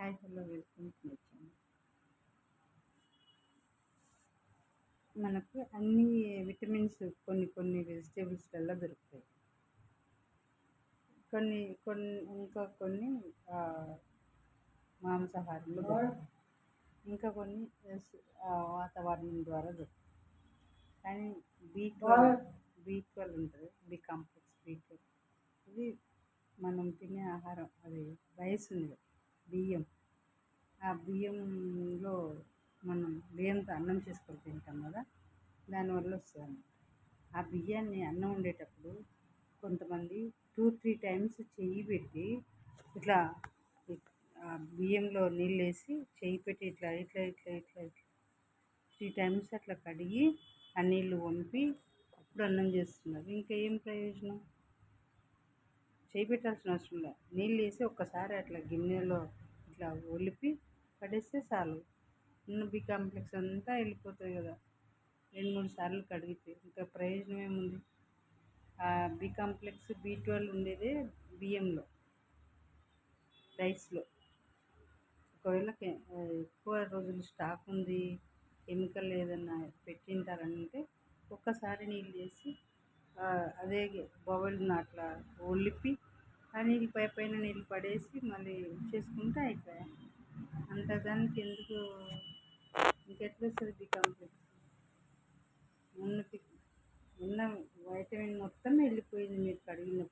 Hi hello welcome to my channel. మనకు అన్ని vitamins కొన్ని కొన్ని వెజిటేబుల్స్లలో దొరుకుతాయి. కొన్ని ఆ, మాంసాహారంలో దొరుకుతాయి. ఇంకా కొన్ని వాతావరణం ద్వారా దొరుకుతాయి. కానీ బీ12 ఉంటుంది, బి కాంప్లెక్స్ బీ12. ఇది మనం తినే ఆహారం, అది రైస్ ఉంది కదా, బియ్యం. ఆ బియ్యంలో మనం బియ్యంతో అన్నం చేసుకొని తింటాం కదా, దానివల్ల వస్తుంది అన్నమాట. ఆ బియ్యాన్ని అన్నం వండేటప్పుడు కొంతమంది 2-3 టైమ్స్ చెయ్యి పెట్టి ఇట్లా ఆ బియ్యంలో నీళ్ళు వేసి చెయ్యి పెట్టి ఇట్లా ఇట్లా ఇట్లా ఇట్లా ఇట్లా 3 టైమ్స్ అట్లా కడిగి ఆ నీళ్ళు వంపి అప్పుడు అన్నం చేస్తున్నారు. ఇంకా ఏం ప్రయోజనం? చేయి పెట్టాల్సిన అవసరం లేదు, నీళ్ళు వేసి ఒక్కసారి అట్లా గిన్నెలో ఇట్లా ఒలిపి పడేస్తే చాలు, ఉన్న బి కాంప్లెక్స్ అంతా వెళ్ళిపోతుంది కదా. 2-3 సార్లు కడిగితే ఇంకా ప్రయోజనం ఏముంది? ఆ బి కాంప్లెక్స్ బీ12 ఉండేదే బియ్యంలో, రైస్లో. ఒకవేళ ఎక్కువ రోజులు స్టాక్ ఉంది, కెమికల్ ఏదన్నా పెట్టింటారంటే ఒక్కసారి నీళ్ళు వేసి అదే బౌల్ని అట్లా ఒలిపి ఆ నీళ్ళు పైన నీళ్ళు పడేసి మళ్ళీ చేసుకుంటే అయిపోయాయి. అంతదానికి ఎందుకు? ఇంకెట్లా వస్తుంది బి కాంప్లెక్స్? ఉన్న వైటమిన్ మొత్తం వెళ్ళిపోయింది మీరు కడిగిన